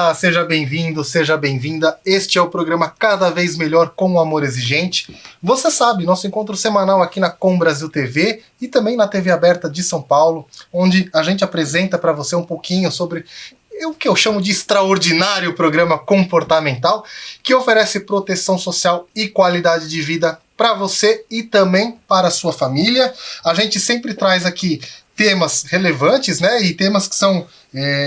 Olá, seja bem-vindo, seja bem-vinda. Este é o programa Cada Vez Melhor com o Amor Exigente. Você sabe, nosso encontro semanal aqui na Com Brasil TV e também na TV aberta de São Paulo, onde a gente apresenta para você um pouquinho sobre o que eu chamo de extraordinário programa comportamental, que oferece proteção social e qualidade de vida para você e também para a sua família. A gente sempre traz aqui temas relevantes, né, e temas que são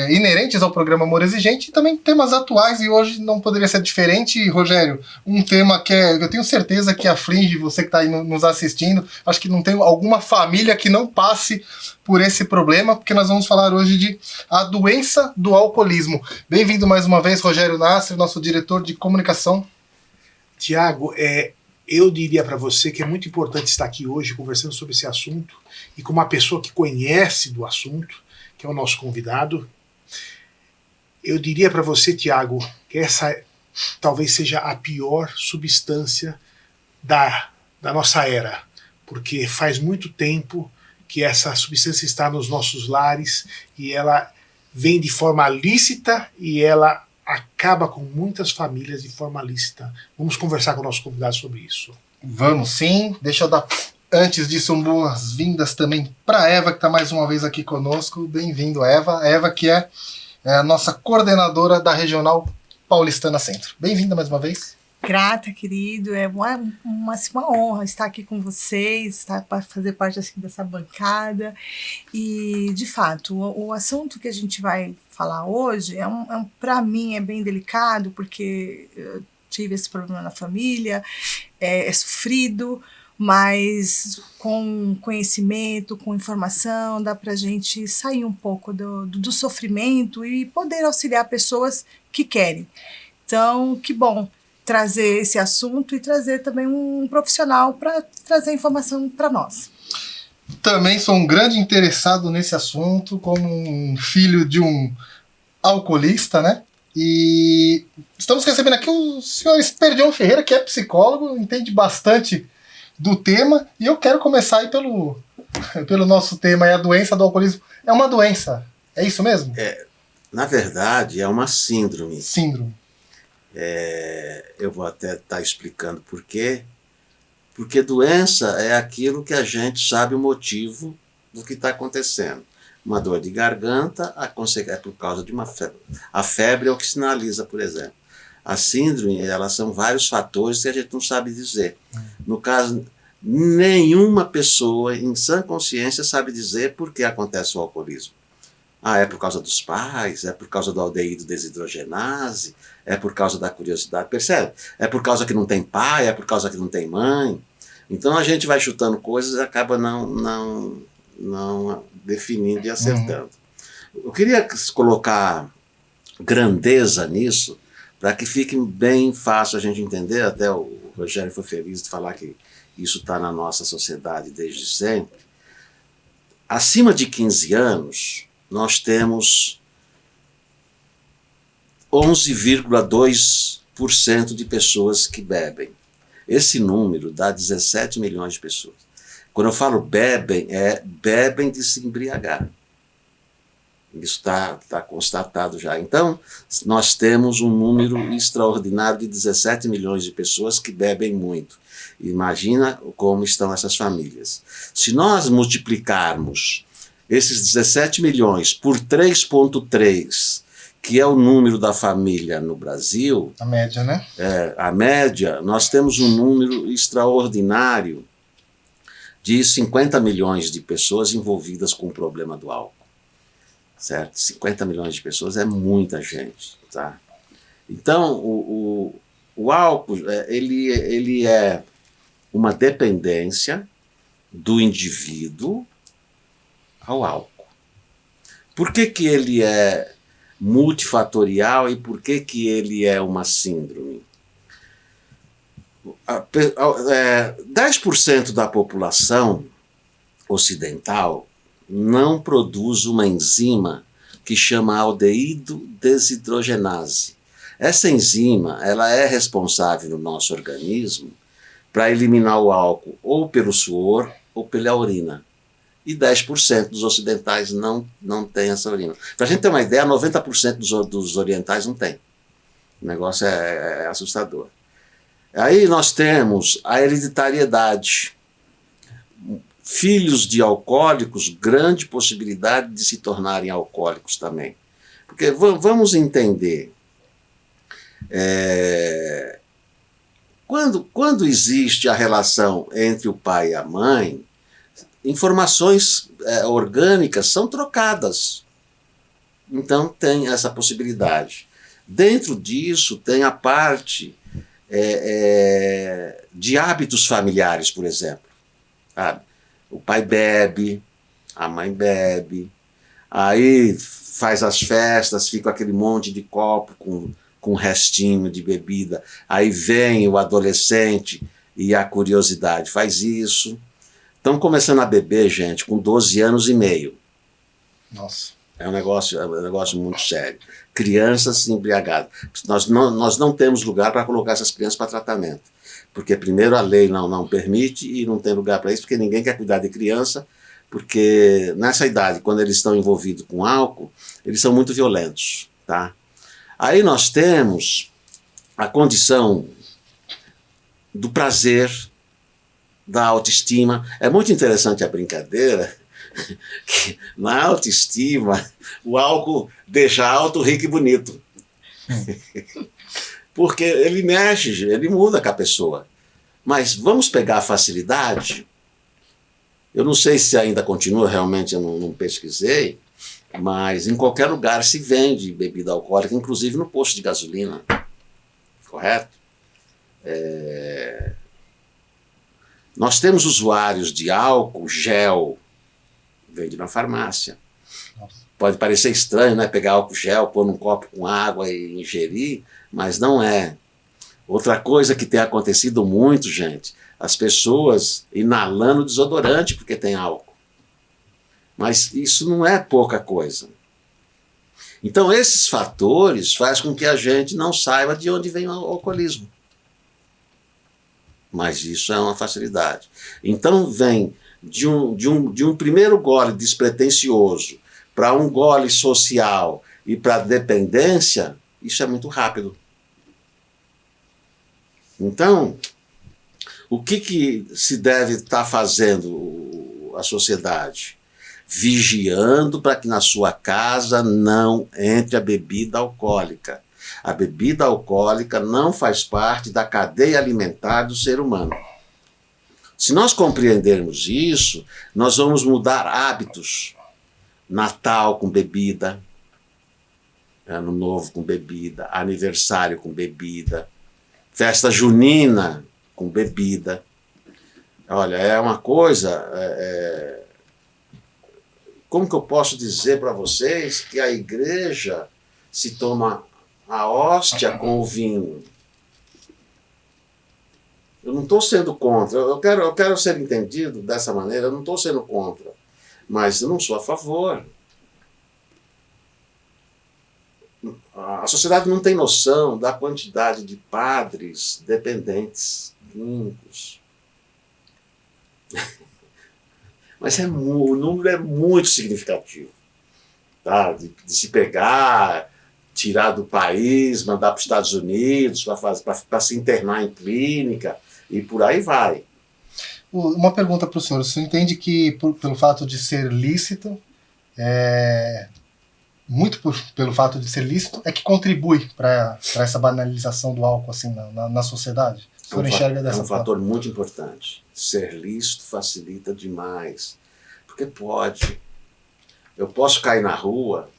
inerentes ao programa Amor Exigente e também temas atuais, e hoje não poderia ser diferente, Rogério. Um tema que eu tenho certeza que aflige você que está aí nos assistindo. Acho que não tem alguma família que não passe por esse problema, porque nós vamos falar hoje de a doença do alcoolismo. Bem-vindo mais uma vez, Rogério Nasser, nosso diretor de comunicação. Tiago, eu diria para você que é muito importante estar aqui hoje conversando sobre esse assunto e com uma pessoa que conhece do assunto, que é o nosso convidado. Eu diria para você, Tiago, que essa talvez seja a pior substância da nossa era, porque faz muito tempo que essa substância está nos nossos lares e ela vem de forma lícita e ela acaba com muitas famílias de forma lícita. Vamos conversar com o nosso convidado sobre isso. Vamos sim. Deixa eu dar, antes disso, boas-vindas também para a Eva, que está mais uma vez aqui conosco. Bem-vindo, Eva. A Eva, que é a nossa coordenadora da Regional Paulistana Centro. Bem-vinda mais uma vez. Grata, querido. É uma honra estar aqui com vocês, estar para fazer parte assim, dessa bancada. E, de fato, o assunto que a gente vai falar hoje para mim é bem delicado, porque eu tive esse problema na família, é sofrido, mas com conhecimento, com informação, dá para a gente sair um pouco do sofrimento e poder auxiliar pessoas que querem. Então, que bom trazer esse assunto e trazer também um profissional para trazer informação para nós. Também sou um grande interessado nesse assunto, como um filho de um alcoolista, né? E estamos recebendo aqui o senhor Esperdion Ferreira, que é psicólogo, entende bastante do tema, e eu quero começar aí pelo nosso tema, a doença do alcoolismo. É uma doença, é isso mesmo? Na verdade, é uma síndrome. Síndrome. Eu vou até estar explicando por quê. Porque doença é aquilo que a gente sabe o motivo do que está acontecendo. Uma dor de garganta é por causa de uma febre. A febre é o que sinaliza, por exemplo. A síndrome, elas são vários fatores que a gente não sabe dizer. No caso, nenhuma pessoa em sã consciência sabe dizer por que acontece o alcoolismo. É por causa dos pais, é por causa do aldeído desidrogenase, é por causa da curiosidade, percebe? É por causa que não tem pai, é por causa que não tem mãe. Então a gente vai chutando coisas e acaba não definindo e acertando. Eu queria colocar grandeza nisso, para que fique bem fácil a gente entender. Até o Rogério foi feliz de falar que isso está na nossa sociedade desde sempre. Acima de 15 anos, nós temos 11,2% de pessoas que bebem. Esse número dá 17 milhões de pessoas. Quando eu falo bebem, bebem de se embriagar. Isso está constatado já. Então, nós temos um número extraordinário de 17 milhões de pessoas que bebem muito. Imagina como estão essas famílias. Se nós multiplicarmos esses 17 milhões por 3,3, que é o número da família no Brasil... A média, né? A média, nós temos um número extraordinário de 50 milhões de pessoas envolvidas com o problema do álcool. Certo? 50 milhões de pessoas é muita gente, tá? Então, o álcool, ele é uma dependência do indivíduo ao álcool. Por que ele é multifatorial e por que ele é uma síndrome? 10% da população ocidental não produz uma enzima que chama aldeído desidrogenase. Essa enzima, ela é responsável no nosso organismo para eliminar o álcool ou pelo suor ou pela urina. e 10% dos ocidentais não tem essa urina. Para a gente ter uma ideia, 90% dos orientais não tem. O negócio é assustador. Aí nós temos a hereditariedade. Filhos de alcoólicos, grande possibilidade de se tornarem alcoólicos também. Porque vamos entender, quando existe a relação entre o pai e a mãe, informações orgânicas são trocadas. Então tem essa possibilidade. Dentro disso tem a parte de hábitos familiares, por exemplo. Sabe? O pai bebe, a mãe bebe, aí faz as festas, fica aquele monte de copo com restinho de bebida. Aí vem o adolescente e a curiosidade faz isso. Estão começando a beber, gente, com 12 anos e meio. Nossa. É um negócio muito sério. Crianças embriagadas. Nós não temos lugar para colocar essas crianças para tratamento. Porque, primeiro, a lei não permite e não tem lugar para isso, porque ninguém quer cuidar de criança, porque nessa idade, quando eles estão envolvidos com álcool, eles são muito violentos. Tá? Aí nós temos a condição do prazer, da autoestima. É muito interessante a brincadeira, que na autoestima o álcool deixa alto, rico e bonito. Porque ele mexe, ele muda com a pessoa. Mas vamos pegar a facilidade. Eu não sei se ainda continua, realmente eu não pesquisei, mas em qualquer lugar se vende bebida alcoólica, inclusive no posto de gasolina. Correto? Nós temos usuários de álcool gel, vende na farmácia. Nossa. Pode parecer estranho, né? Pegar álcool gel, pôr num copo com água e ingerir, mas não é. Outra coisa que tem acontecido muito, gente, as pessoas inalando desodorante porque tem álcool. Mas isso não é pouca coisa. Então esses fatores fazem com que a gente não saiba de onde vem o alcoolismo. Mas isso é uma facilidade. Então vem de um primeiro gole despretensioso para um gole social e para dependência, isso é muito rápido. Então, o que se deve estar fazendo a sociedade? Vigiando para que na sua casa não entre a bebida alcoólica. A bebida alcoólica não faz parte da cadeia alimentar do ser humano. Se nós compreendermos isso, nós vamos mudar hábitos. Natal com bebida, Ano Novo com bebida, aniversário com bebida, festa junina com bebida. Olha, é uma coisa... Como que eu posso dizer para vocês que a igreja se toma a hóstia com o vinho? Eu não estou sendo contra, eu quero ser entendido dessa maneira, eu não estou sendo contra, mas eu não sou a favor. A sociedade não tem noção da quantidade de padres dependentes, químicos. Mas o número é muito significativo. Tá? De se pegar, tirar do país, mandar para os Estados Unidos, para se internar em clínica, e por aí vai. Uma pergunta para o senhor. O senhor entende que, pelo fato de ser lícito, pelo fato de ser lícito, é que contribui para essa banalização do álcool assim, na sociedade? O senhor enxerga dessa forma? É um fator muito importante. Ser lícito facilita demais. Porque pode. Eu posso cair na rua,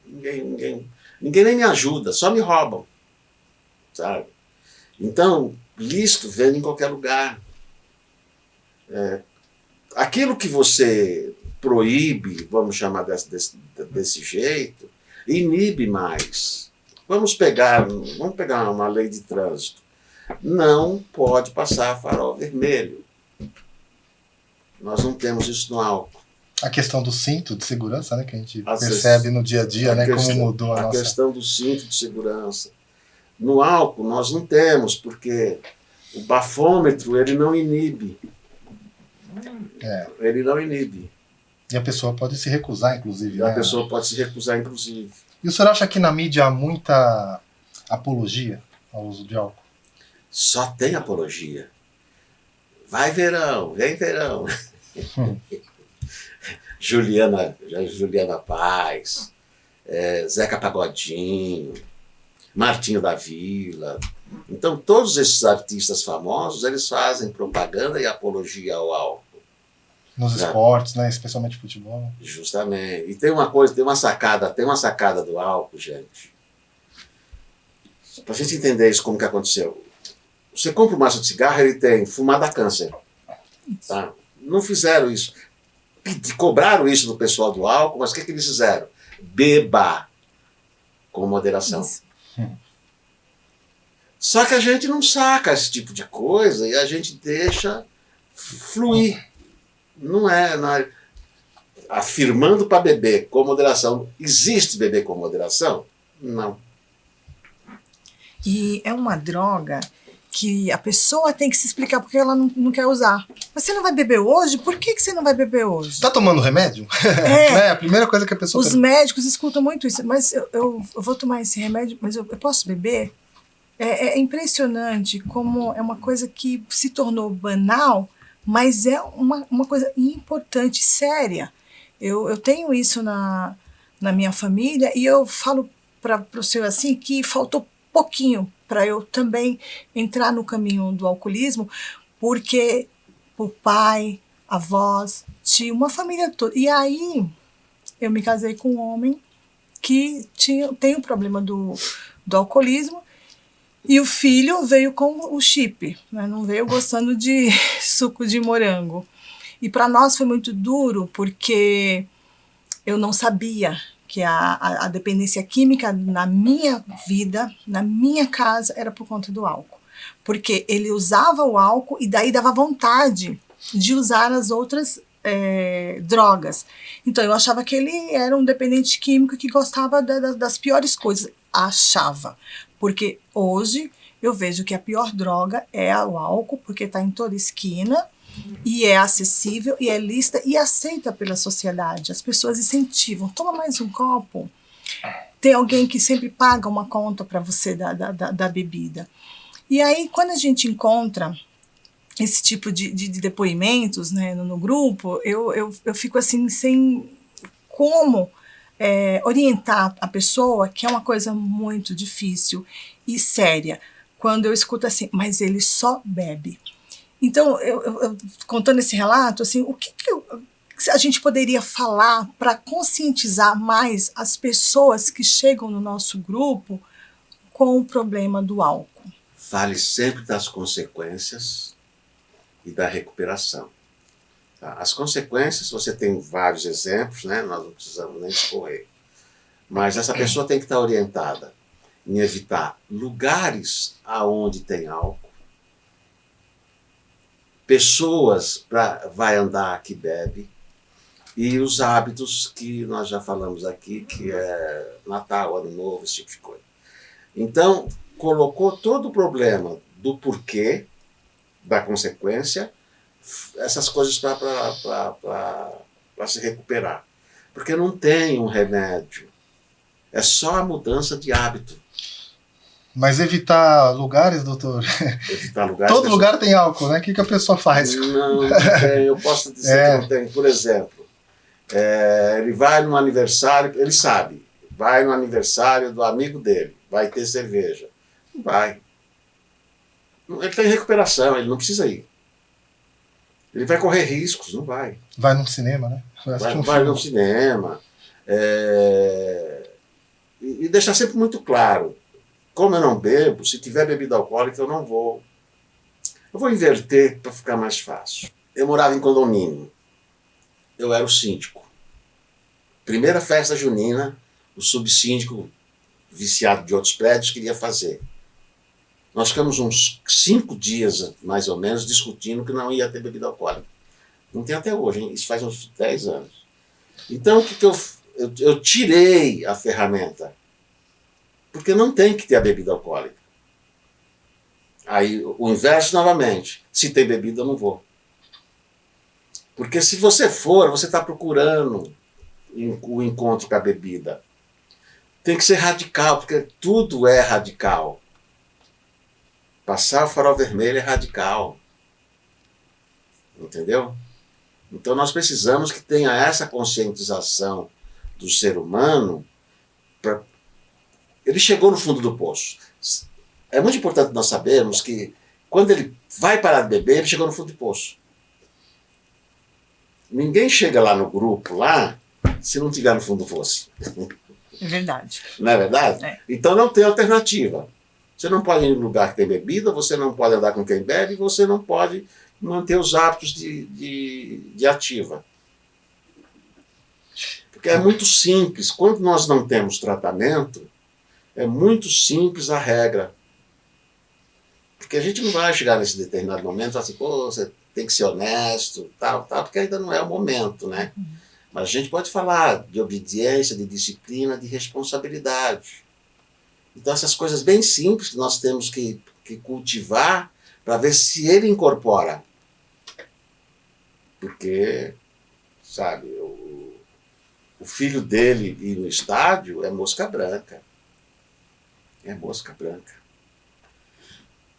ninguém nem me ajuda, só me roubam. Sabe? Então, lícito vende em qualquer lugar. Aquilo que você proíbe, vamos chamar desse jeito, inibe mais. Vamos pegar uma lei de trânsito. Não pode passar farol vermelho. Nós não temos isso no álcool. A questão do cinto de segurança, né, que a gente percebe no dia a dia, né, como mudou a nossa... A questão do cinto de segurança. No álcool nós não temos, porque o bafômetro ele não inibe. Ele não inibe. E a pessoa pode se recusar, inclusive. E a pessoa pode se recusar, inclusive. E o senhor acha que na mídia há muita apologia ao uso de álcool? Só tem apologia. Vai verão, vem verão. Juliana Paz, Zeca Pagodinho, Martinho da Vila. Então, todos esses artistas famosos, eles fazem propaganda e apologia ao álcool. Nos esportes, né? Especialmente futebol. Justamente. E tem uma sacada do álcool, gente. Pra gente entender isso, como que aconteceu. Você compra um maço de cigarro, ele tem fumar dá câncer. Tá? Não fizeram isso. Cobraram isso do pessoal do álcool, mas o que eles fizeram? Beba com moderação. Só que a gente não saca esse tipo de coisa e a gente deixa fluir. Não é afirmando para beber com moderação. Existe beber com moderação? Não. E é uma droga que a pessoa tem que se explicar porque ela não quer usar. Mas você não vai beber hoje? Por que você não vai beber hoje? Tá tomando remédio? É. A primeira coisa que a pessoa... Os médicos escutam muito isso. Mas eu vou tomar esse remédio, mas eu posso beber? É impressionante como é uma coisa que se tornou banal, mas é uma coisa importante, séria. Eu tenho isso na minha família e eu falo para o senhor assim que faltou pouquinho para eu também entrar no caminho do alcoolismo, porque o pai, avós, tio, uma família toda. E aí eu me casei com um homem que tem o problema do alcoolismo e o filho veio com o chip, né? Não veio gostando de suco de morango. E para nós foi muito duro porque eu não sabia que a dependência química na minha vida, na minha casa, era por conta do álcool. Porque ele usava o álcool e daí dava vontade de usar as outras drogas. Então eu achava que ele era um dependente químico que gostava das piores coisas. Achava. Porque hoje eu vejo que a pior droga é o álcool, porque está em toda esquina, e é acessível, e é lícita, e aceita pela sociedade. As pessoas incentivam. Toma mais um copo. Tem alguém que sempre paga uma conta para você da bebida. E aí, quando a gente encontra esse tipo de depoimentos, né, no grupo, eu fico assim, sem como orientar a pessoa, que é uma coisa muito difícil e séria, quando eu escuto assim, mas ele só bebe. Então, eu contando esse relato, assim, o que a gente poderia falar para conscientizar mais as pessoas que chegam no nosso grupo com o problema do álcool? Fale sempre das consequências e da recuperação. Tá? As consequências, você tem vários exemplos, né? Nós não precisamos nem escorrer. Mas essa pessoa tem que estar orientada em evitar lugares aonde tem álcool, pessoas vai andar que bebe, e os hábitos que nós já falamos aqui, que é Natal, Ano Novo, esse tipo de coisa. Então, colocou todo o problema do porquê, da consequência, essas coisas para se recuperar. Porque não tem um remédio, é só a mudança de hábito. Mas evitar lugares, doutor? Evitar lugares... Todo lugar tem álcool, né? O que a pessoa faz? Não tem. Eu posso dizer que não tem. Por exemplo, ele vai no aniversário, ele sabe, vai no aniversário do amigo dele, vai ter cerveja. Não vai. Ele está em recuperação, ele não precisa ir. Ele vai correr riscos, não vai. Vai num cinema, né? Vai no cinema. E deixar sempre muito claro, como eu não bebo, se tiver bebida alcoólica eu não vou. Eu vou inverter para ficar mais fácil. Eu morava em condomínio. Eu era o síndico. Primeira festa junina, o subsíndico, viciado de outros prédios, queria fazer. Nós ficamos uns 5 dias, mais ou menos, discutindo que não ia ter bebida alcoólica. Não tem até hoje, hein? Isso faz uns 10 anos. Então, o que eu tirei a ferramenta? Porque não tem que ter a bebida alcoólica. Aí, o inverso novamente. Se tem bebida, eu não vou. Porque se você for, você está procurando o encontro com a bebida. Tem que ser radical, porque tudo é radical. Passar o farol vermelho é radical. Entendeu? Então nós precisamos que tenha essa conscientização do ser humano. Ele chegou no fundo do poço. É muito importante nós sabermos que quando ele vai parar de beber, ele chegou no fundo do poço. Ninguém chega lá no grupo, lá, se não tiver no fundo do poço. É verdade. Não é verdade? É. Então não tem alternativa. Você não pode ir em lugar que tem bebida, você não pode andar com quem bebe, você não pode manter os hábitos de ativa. Porque é muito simples. Quando nós não temos tratamento, é muito simples a regra. Porque a gente não vai chegar nesse determinado momento e falar assim, pô, você tem que ser honesto, tal, porque ainda não é o momento, né? Mas a gente pode falar de obediência, de disciplina, de responsabilidade. Então essas coisas bem simples que nós temos que cultivar para ver se ele incorpora. Porque, sabe, o filho dele ir no estádio é mosca branca. É mosca branca.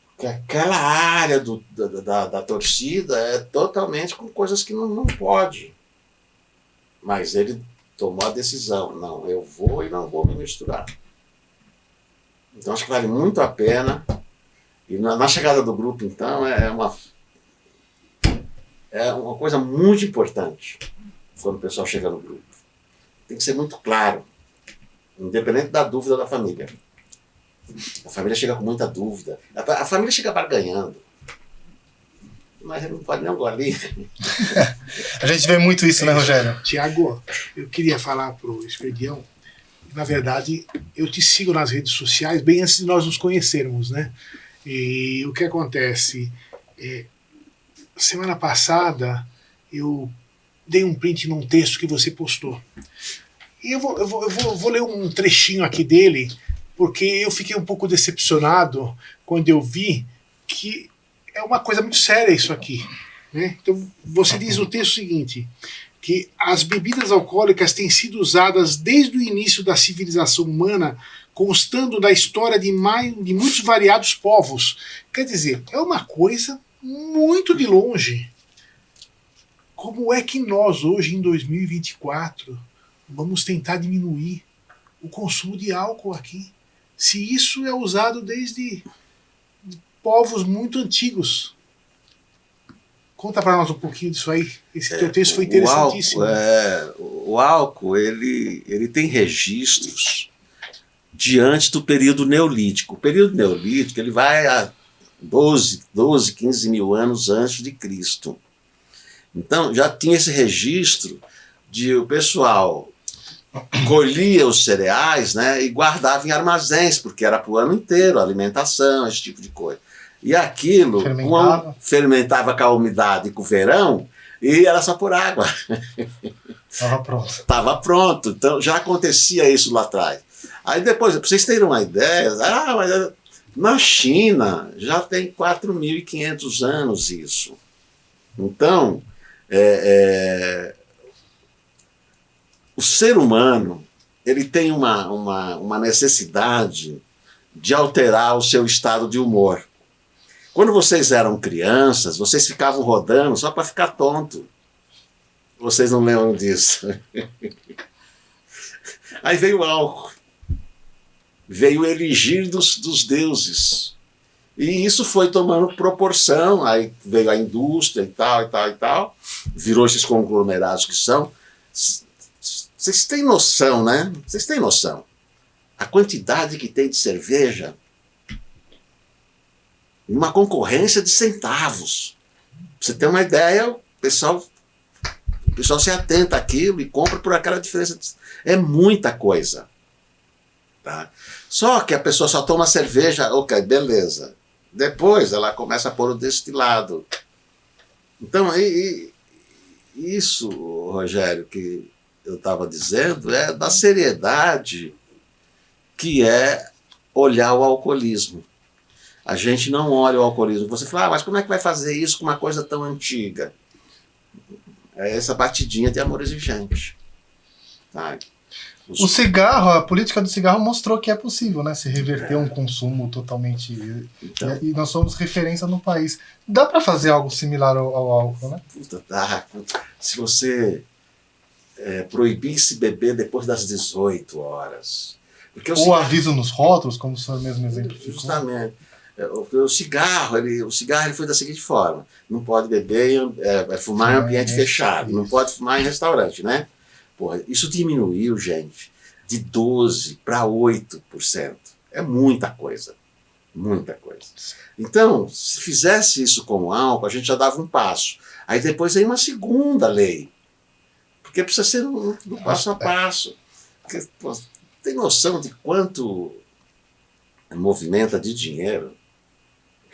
Porque aquela área da torcida é totalmente com coisas que não pode. Mas ele tomou a decisão. Não, eu vou e não vou me misturar. Então acho que vale muito a pena. E na chegada do grupo, então, é uma coisa muito importante quando o pessoal chega no grupo. Tem que ser muito claro, independente da dúvida da família. A família chega com muita dúvida. A família chega barganhando. Mas ele não pode nem golir. A gente vê muito isso, né, Rogério? Tiago, eu queria falar pro Esferdião. Na verdade, eu te sigo nas redes sociais bem antes de nós nos conhecermos, né? E o que acontece? Semana passada, eu dei um print num texto que você postou. E eu vou ler um trechinho aqui dele, porque eu fiquei um pouco decepcionado quando eu vi que é uma coisa muito séria isso aqui, né? Então, você diz no texto o seguinte, que as bebidas alcoólicas têm sido usadas desde o início da civilização humana, constando da história de muitos variados povos. Quer dizer, é uma coisa muito de longe. Como é que nós, hoje, em 2024, vamos tentar diminuir o consumo de álcool aqui? Se isso é usado desde povos muito antigos. Conta para nós um pouquinho disso aí. Esse teu texto foi interessantíssimo. O álcool ele tem registros diante do período neolítico. O período neolítico ele vai a 12, 15 mil anos antes de Cristo. Então já tinha esse registro de o pessoal colhia os cereais, né, e guardava em armazéns, porque era para o ano inteiro, alimentação, esse tipo de coisa. E aquilo fermentava com a umidade e com o verão, e era só por água. Estava pronto. Estava pronto. Então já acontecia isso lá atrás. Aí depois, para vocês terem uma ideia, mas na China já tem 4.500 anos isso. Então, o ser humano ele tem uma necessidade de alterar o seu estado de humor. Quando vocês eram crianças, vocês ficavam rodando só para ficar tonto. Vocês não lembram disso? Aí veio o álcool. Veio o eligir dos deuses. E isso foi tomando proporção. Aí veio a indústria e tal. Virou esses conglomerados que são. Vocês têm noção, né? Vocês têm noção. A quantidade que tem de cerveja uma concorrência de centavos. Pra você ter uma ideia, o pessoal se atenta àquilo e compra por aquela diferença. É muita coisa. Tá? Só que a pessoa só toma cerveja, ok, beleza. Depois ela começa a pôr o destilado. Então, isso, Rogério, que eu estava dizendo, é da seriedade que é olhar o alcoolismo. A gente não olha o alcoolismo. Você fala, mas como é que vai fazer isso com uma coisa tão antiga? é essa batidinha de amor exigente. Tá? O cigarro, a política do cigarro mostrou que é possível, né? Se reverter um consumo totalmente... Então, E nós somos referência no país. Dá para fazer algo similar ao álcool, né? se você proibisse beber depois das 18 horas... Porque Ou aviso nos rótulos, como o senhor mesmo exemplificou. Justamente. O cigarro ele foi da seguinte forma: não pode beber, fumar em ambiente fechado, não pode fumar em restaurante, né? Porra, isso diminuiu, gente, de 12% para 8%. É muita coisa. Muita coisa. Então, se fizesse isso com o álcool, a gente já dava um passo. Aí depois vem uma segunda lei. Porque precisa ser no passo a passo. Porque, pô, tem noção de quanto movimenta de dinheiro?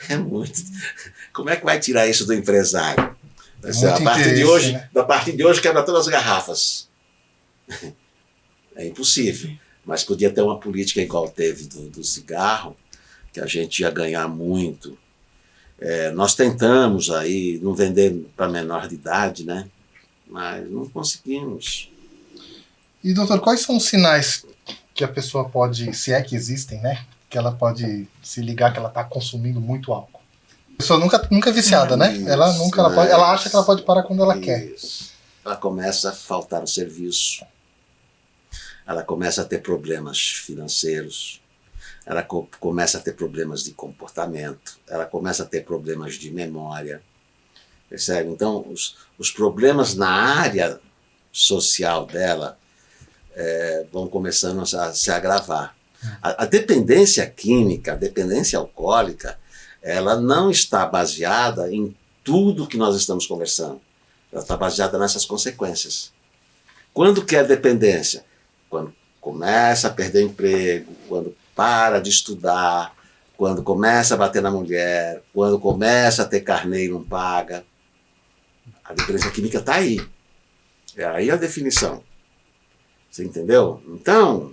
É muito. Como é que vai tirar isso do empresário? Vai ser, a partir de hoje quebra todas as garrafas. É impossível. Mas podia ter uma política igual teve do cigarro, que a gente ia ganhar muito. Nós tentamos aí não vender para menor de idade, né? Mas não conseguimos. E, doutor, quais são os sinais que a pessoa pode, se é que existem, né? Que ela pode se ligar que ela está consumindo muito álcool? A pessoa nunca é viciada, né? Ela acha que ela pode parar quando ela quer. Ela começa a faltar no serviço. Ela começa a ter problemas financeiros. Ela começa a ter problemas de comportamento. Ela começa a ter problemas de memória. Percebe? Então, os problemas na área social dela vão começando a se agravar. A dependência química, a dependência alcoólica, ela não está baseada em tudo que nós estamos conversando. Ela está baseada nessas consequências. Quando que é dependência? Quando começa a perder emprego, quando para de estudar, quando começa a bater na mulher, quando começa a ter carnê e não paga. A dependência química está aí. É aí a definição. Você entendeu? Então,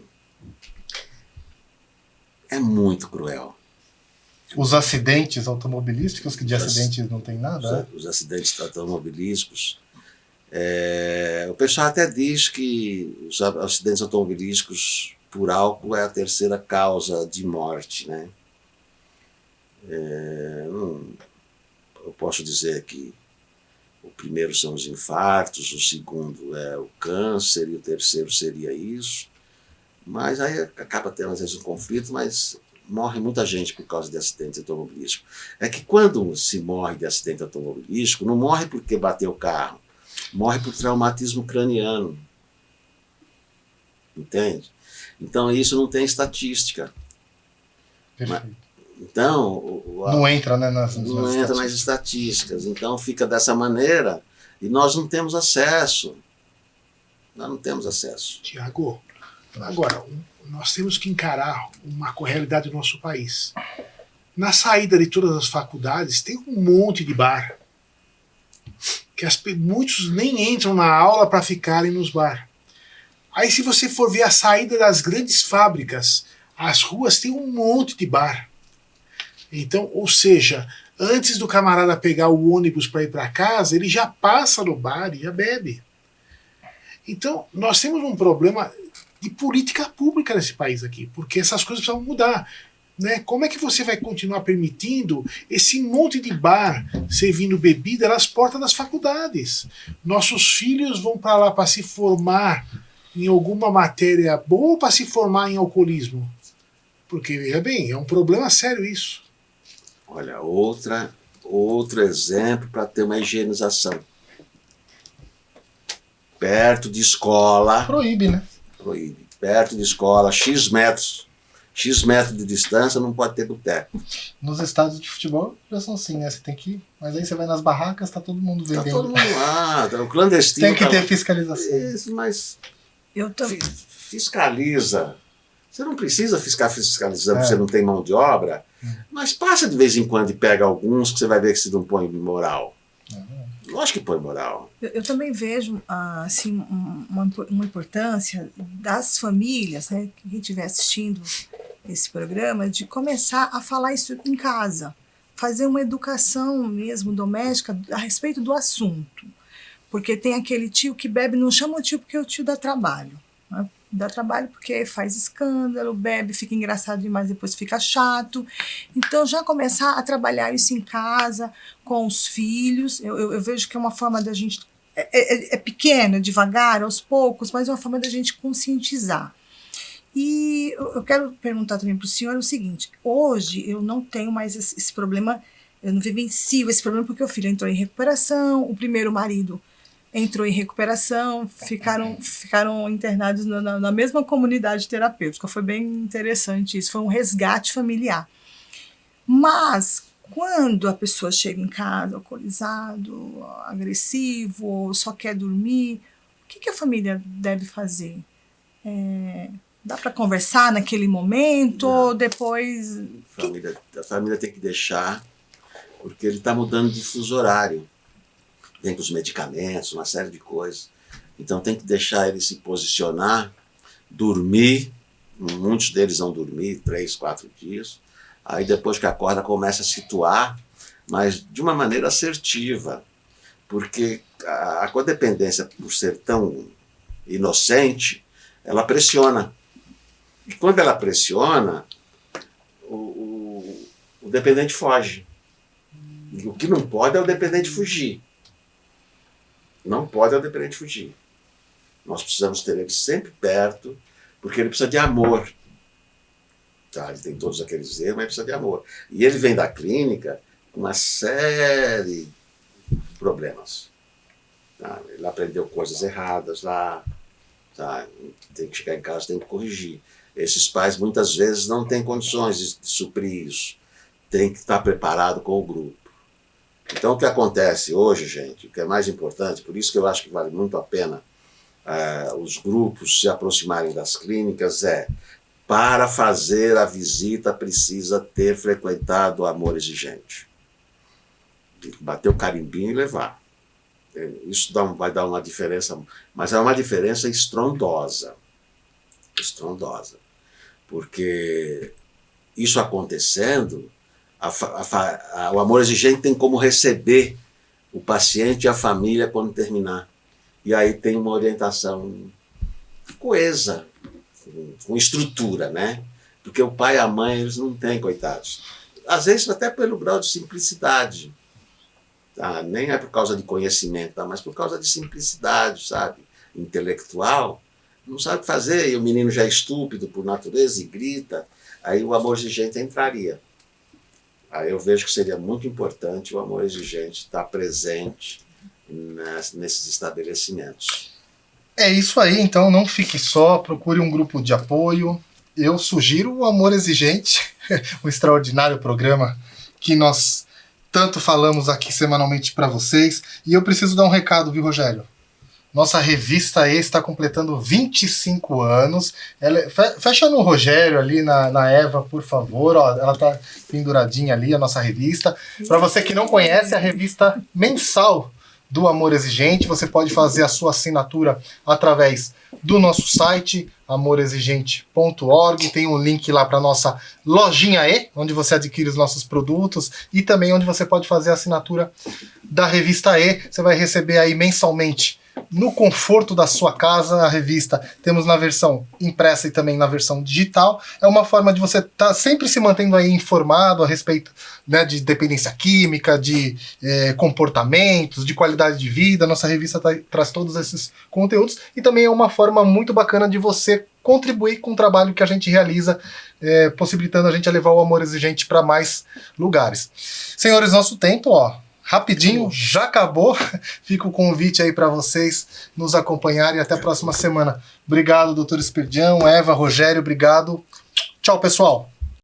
é muito cruel. Os acidentes automobilísticos, que de acidentes não tem nada, né? Os acidentes automobilísticos. O pessoal até diz que os acidentes automobilísticos por álcool é a terceira causa de morte, né? Eu posso dizer que o primeiro são os infartos, o segundo é o câncer e o terceiro seria isso. Mas aí acaba tendo às vezes um conflito, mas morre muita gente por causa de acidente automobilístico. É que quando se morre de acidente automobilístico, não morre porque bateu o carro, morre por traumatismo craniano. Entende? Então isso não tem estatística. Perfeito. Então, não entra, né, não entra nas estatísticas. Então fica dessa maneira e nós não temos acesso. Nós não temos acesso. Tiago, agora, nós temos que encarar uma realidade do nosso país. Na saída de todas as faculdades tem um monte de bar. Que muitos nem entram na aula para ficarem nos bar. Aí se você for ver a saída das grandes fábricas, as ruas tem um monte de bar. Então, ou seja, antes do camarada pegar o ônibus para ir para casa, ele já passa no bar e já bebe. Então, nós temos um problema de política pública nesse país aqui, porque essas coisas precisam mudar. Né? Como é que você vai continuar permitindo esse monte de bar servindo bebida nas portas das faculdades? Nossos filhos vão para lá para se formar em alguma matéria boa ou para se formar em alcoolismo? Porque, veja bem, é um problema sério isso. Olha, outro exemplo para ter uma higienização. Perto de escola... Proíbe, né? Proíbe. Perto de escola, X metros de distância, não pode ter boteco. Nos estádios de futebol já são assim, né? Você tem que ir, mas aí você vai nas barracas, tá todo mundo vendendo. Tá todo mundo lá, o clandestino. Tem que ter fiscalização. Isso, mas Eu tô... fiscaliza. Você não precisa ficar fiscalizando porque você não tem mão de obra, mas passa de vez em quando e pega alguns que você vai ver que você não põe moral. Lógico que põe moral. Eu também vejo assim, uma importância das famílias, né, quem estiver assistindo esse programa, de começar a falar isso em casa, fazer uma educação mesmo doméstica a respeito do assunto. Porque tem aquele tio que bebe, não chama o tio porque o tio dá trabalho. Né? Dá trabalho porque faz escândalo, bebe, fica engraçado demais, depois fica chato. Então, já começar a trabalhar isso em casa, com os filhos, eu vejo que é uma forma da gente... É pequeno, devagar, aos poucos, mas é uma forma da gente conscientizar. E eu quero perguntar também para o senhor o seguinte, hoje eu não tenho mais esse problema, eu não vivencio esse problema porque o filho entrou em recuperação, o primeiro marido entrou em recuperação, ficaram internados na mesma comunidade terapêutica. Foi bem interessante isso, foi um resgate familiar. Mas, quando a pessoa chega em casa alcoolizado, agressivo, ou só quer dormir, o que a família deve fazer? Dá para conversar naquele momento ou depois... A família tem que deixar, porque ele está mudando de fuso horário. Tem com os medicamentos, uma série de coisas. Então tem que deixar ele se posicionar, dormir. Muitos deles vão dormir 3, 4 dias. Aí depois que acorda começa a situar, mas de uma maneira assertiva. Porque a codependência, por ser tão inocente, ela pressiona. E quando ela pressiona, o dependente foge. E o que não pode é o dependente fugir. Não pode o dependente fugir. Nós precisamos ter ele sempre perto, porque ele precisa de amor. Tá, ele tem todos aqueles erros, mas precisa de amor. E ele vem da clínica com uma série de problemas. Tá? Ele aprendeu coisas erradas lá. Tá? Tem que chegar em casa, tem que corrigir. Esses pais muitas vezes não têm condições de suprir isso. Tem que estar preparado com o grupo. Então o que acontece hoje, gente, o que é mais importante, por isso que eu acho que vale muito a pena os grupos se aproximarem das clínicas, para fazer a visita precisa ter frequentado o amor exigente. Bater o carimbinho e levar. Isso vai dar uma diferença, mas é uma diferença estrondosa. Estrondosa. Porque isso acontecendo, o amor exigente tem como receber o paciente e a família quando terminar. E aí tem uma orientação coesa, com estrutura, né? Porque o pai e a mãe, eles não têm, coitados. Às vezes até pelo grau de simplicidade. Tá? Nem é por causa de conhecimento, tá? Mas por causa de simplicidade, sabe? Intelectual. Não sabe fazer, e o menino já é estúpido por natureza e grita. Aí o amor exigente entraria. Aí eu vejo que seria muito importante o amor exigente estar presente nesses estabelecimentos. É isso aí, então não fique só, procure um grupo de apoio. Eu sugiro o Amor Exigente, um extraordinário programa que nós tanto falamos aqui semanalmente para vocês. E eu preciso dar um recado, viu, Rogério? Nossa revista E está completando 25 anos. Fecha no Rogério ali, na Eva, por favor. Ó, ela está penduradinha ali, a nossa revista. Para você que não conhece, a revista mensal do Amor Exigente, você pode fazer a sua assinatura através do nosso site, amorexigente.org. Tem um link lá para nossa lojinha E, onde você adquire os nossos produtos, e também onde você pode fazer a assinatura da revista E. Você vai receber aí mensalmente, no conforto da sua casa, a revista. Temos na versão impressa e também na versão digital. É uma forma de você estar sempre se mantendo aí informado a respeito, né, de dependência química, de comportamentos, de qualidade de vida. Nossa revista traz todos esses conteúdos, e também é uma forma muito bacana de você contribuir com o trabalho que a gente realiza, possibilitando a gente a levar o Amor Exigente para mais lugares. Senhores, nosso tempo, rapidinho, já acabou. Fica o convite aí para vocês nos acompanharem. Até a próxima semana. Obrigado, doutor Espirdião, Eva, Rogério, obrigado. Tchau, pessoal.